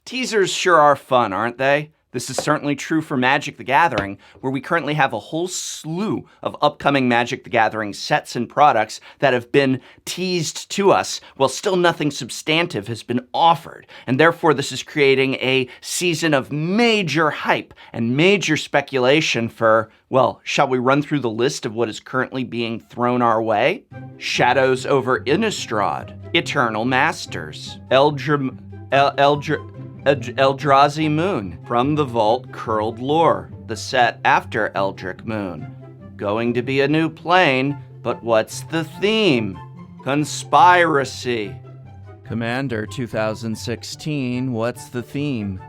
Teasers sure are fun, aren't they? This is certainly true for Magic the Gathering, where we currently have a whole slew of upcoming Magic the Gathering sets and products that have been teased to us, while still nothing substantive has been offered. And therefore, this is creating a season of major hype and major speculation for, well, shall we run through the list of what is currently being thrown our way? Shadows over Innistrad, Eternal Masters, Eldrazi Moon, From the Vault Curled Lore, the set after Eldritch Moon. Going to be a new plane, but what's the theme? Conspiracy. Commander 2016, what's the theme?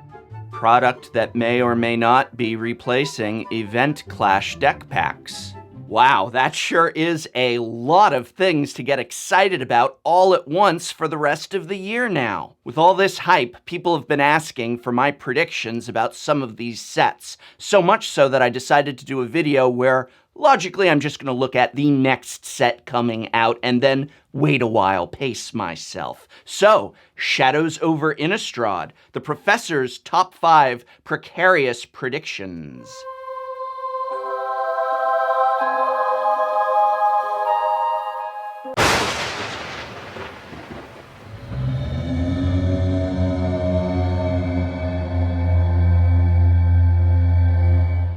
Product that may or may not be replacing Event Clash deck packs. Wow, that sure is a lot of things to get excited about all at once for the rest of the year now. With all this hype, people have been asking for my predictions about some of these sets, so much so that I decided to do a video where, logically, I'm just going to look at the next set coming out and then wait a while, pace myself. So, Shadows over Innistrad, the Professor's Top 5 Precarious Predictions.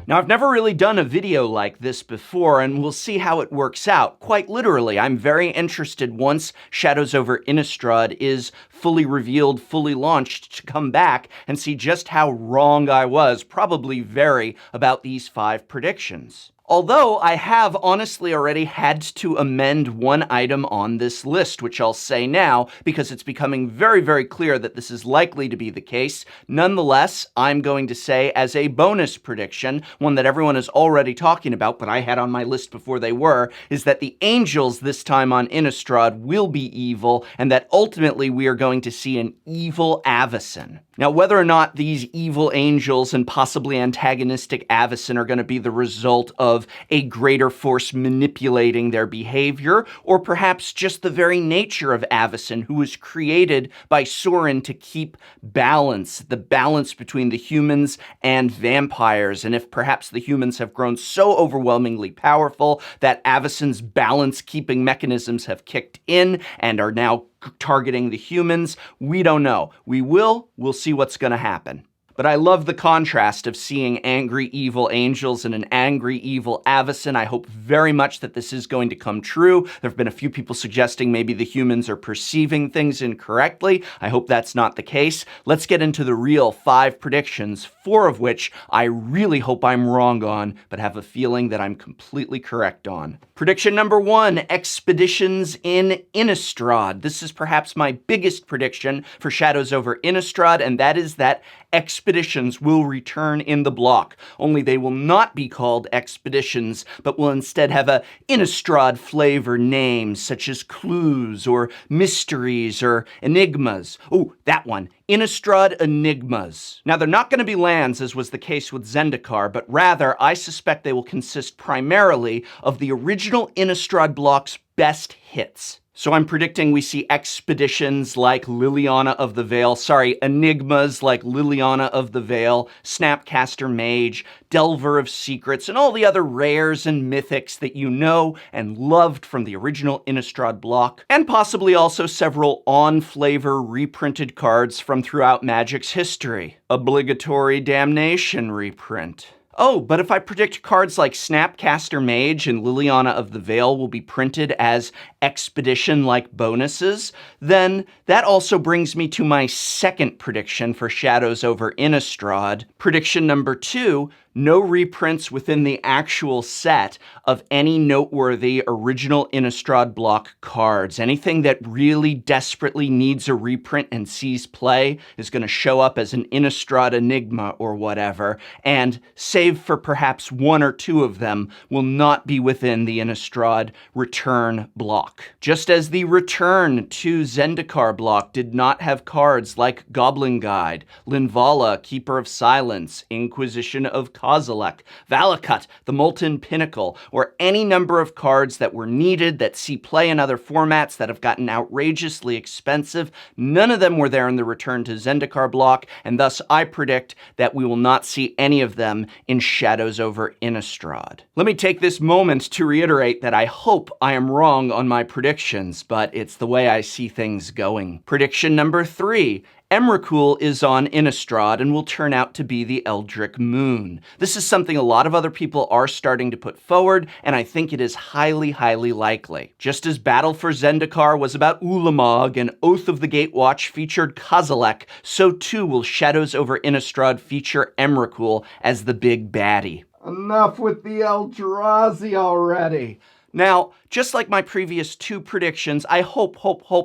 Now, I've never really done a video like this before, and we'll see how it works out. Quite literally, I'm very interested once Shadows over Innistrad is fully revealed, fully launched, to come back and see just how wrong I was, probably very, about these 5 predictions. Although I have honestly already had to amend one item on this list, which I'll say now, because it's becoming very, very clear that this is likely to be the case. Nonetheless, I'm going to say as a bonus prediction, one that everyone is already talking about, but I had on my list before they were, is that the angels this time on Innistrad will be evil, and that ultimately we are going to see an evil Avacyn. Now, whether or not these evil angels and possibly antagonistic Avacyn are going to be the result of a greater force manipulating their behavior, or perhaps just the very nature of Avacyn, who was created by Sorin to keep balance, the balance between the humans and vampires, and if perhaps the humans have grown so overwhelmingly powerful that Avacyn's balance-keeping mechanisms have kicked in and are now targeting the humans, we don't know. We'll see what's gonna happen. But I love the contrast of seeing angry evil angels and an angry evil Avacyn. I hope very much that this is going to come true. There have been a few people suggesting maybe the humans are perceiving things incorrectly. I hope that's not the case. Let's get into the real 5 predictions, 4 of which I really hope I'm wrong on, but have a feeling that I'm completely correct on. Prediction number 1, expeditions in Innistrad. This is perhaps my biggest prediction for Shadows over Innistrad, and that is that expeditions will return in the block, only they will not be called expeditions, but will instead have a Innistrad flavor name, such as clues or mysteries or enigmas. Oh, that one. Innistrad Enigmas. Now, they're not going to be lands, as was the case with Zendikar, but rather, I suspect they will consist primarily of the original Innistrad block's best hits. So I'm predicting we see expeditions like Liliana of the Veil, enigmas like Liliana of the Veil, Snapcaster Mage, Delver of Secrets, and all the other rares and mythics that you know and loved from the original Innistrad block, and possibly also several on-flavor reprinted cards from throughout Magic's history. Obligatory Damnation reprint. Oh, but if I predict cards like Snapcaster Mage and Liliana of the Veil will be printed as expedition-like bonuses, then that also brings me to my second prediction for Shadows over Innistrad. Prediction number 2, no reprints within the actual set of any noteworthy original Innistrad block cards. Anything that really desperately needs a reprint and sees play is going to show up as an Innistrad Enigma or whatever, and save for perhaps 1 or 2 of them, will not be within the Innistrad Return block. Just as the Return to Zendikar block did not have cards like Goblin Guide, Linvala, Keeper of Silence, Inquisition of Kozilek, Valakut, the Molten Pinnacle, or any number of cards that were needed that see play in other formats that have gotten outrageously expensive. None of them were there in the Return to Zendikar block, and thus I predict that we will not see any of them in Shadows over Innistrad. Let me take this moment to reiterate that I hope I am wrong on my predictions, but it's the way I see things going. Prediction number 3. Emrakul is on Innistrad and will turn out to be the Eldritch Moon. This is something a lot of other people are starting to put forward, and I think it is highly, highly likely. Just as Battle for Zendikar was about Ulamog and Oath of the Gatewatch featured Kozilek, so too will Shadows over Innistrad feature Emrakul as the big baddie. Enough with the Eldrazi already. Now, just like my previous 2 predictions, I hope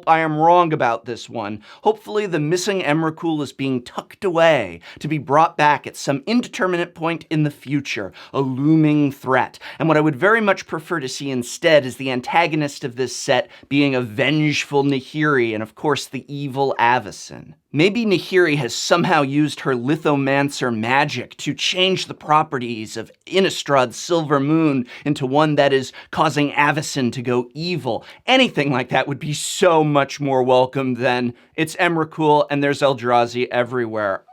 I am wrong about this one. Hopefully the missing Emrakul is being tucked away to be brought back at some indeterminate point in the future, a looming threat. And what I would very much prefer to see instead is the antagonist of this set being a vengeful Nahiri and of course the evil Avacyn. Maybe Nahiri has somehow used her lithomancer magic to change the properties of Innistrad's Silver Moon into one that is causing Avacyn to go evil. Anything like that would be so much more welcome than it's Emrakul and there's Eldrazi everywhere.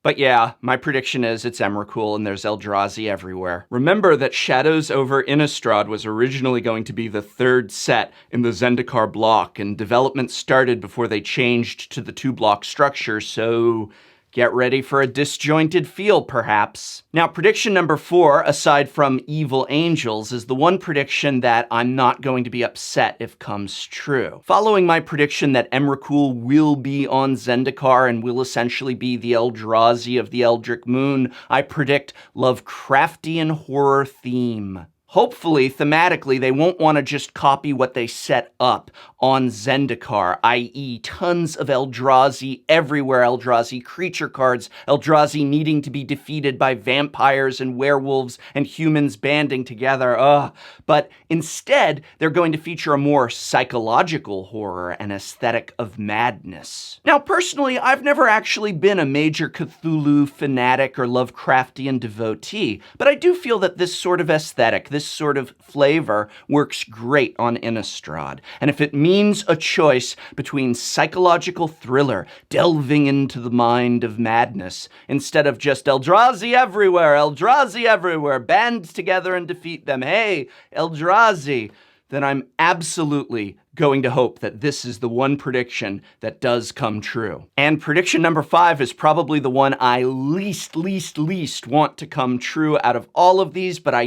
But yeah, my prediction is it's Emrakul and there's Eldrazi everywhere. Remember that Shadows over Innistrad was originally going to be the 3rd set in the Zendikar block, and development started before they changed to the 2-block structure, so get ready for a disjointed feel, perhaps. Now, prediction number 4, aside from evil angels, is the one prediction that I'm not going to be upset if comes true. Following my prediction that Emrakul will be on Zendikar and will essentially be the Eldrazi of the Eldritch Moon, I predict Lovecraftian horror theme. Hopefully, thematically, they won't want to just copy what they set up on Zendikar, i.e. tons of Eldrazi everywhere, Eldrazi creature cards, Eldrazi needing to be defeated by vampires and werewolves and humans banding together, But instead, they're going to feature a more psychological horror and aesthetic of madness. Now, personally, I've never actually been a major Cthulhu fanatic or Lovecraftian devotee, but I do feel that this sort of aesthetic, this sort of flavor works great on Innistrad. And if it means a choice between psychological thriller, delving into the mind of madness, instead of just Eldrazi everywhere, band together and defeat them, hey, Eldrazi, then I'm absolutely going to hope that this is the one prediction that does come true. And prediction number 5 is probably the one I least want to come true out of all of these, but I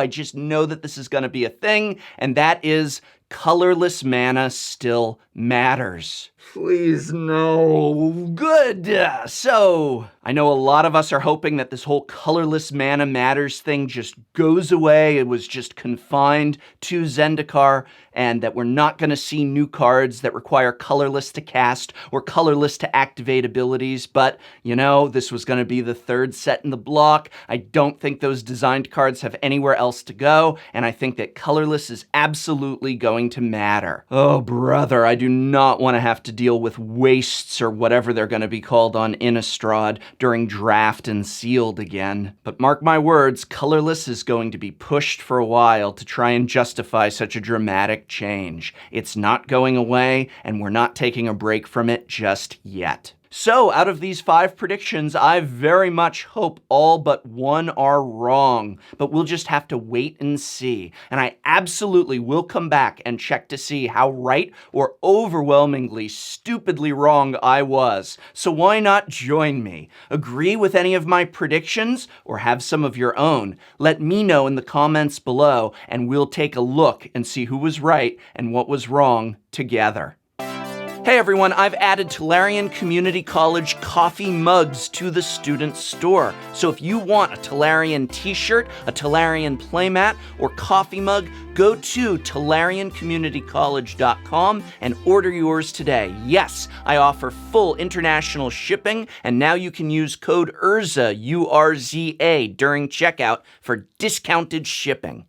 just know that this is going to be a thing, and that is colorless mana still matters. Please, no. Good. So, I know a lot of us are hoping that this whole colorless mana matters thing just goes away. It was just confined to Zendikar, and that we're not going to see new cards that require colorless to cast or colorless to activate abilities. But, this was going to be the 3rd set in the block. I don't think those designed cards have anywhere else to go, and I think that colorless is absolutely going to matter. Oh, brother, I do not want to have to deal with wastes or whatever they're going to be called on Innistrad during draft and sealed again. But mark my words, colorless is going to be pushed for a while to try and justify such a dramatic change. It's not going away, and we're not taking a break from it just yet. So, out of these 5 predictions, I very much hope all but one are wrong, but we'll just have to wait and see. And I absolutely will come back and check to see how right or overwhelmingly, stupidly wrong I was. So why not join me? Agree with any of my predictions or have some of your own? Let me know in the comments below, and we'll take a look and see who was right and what was wrong together. Hey everyone, I've added Tolarian Community College coffee mugs to the student store. So if you want a Tolarian t-shirt, a Tolarian playmat, or coffee mug, go to TolarianCommunityCollege.com and order yours today. Yes, I offer full international shipping, and now you can use code URZA, URZA, during checkout for discounted shipping.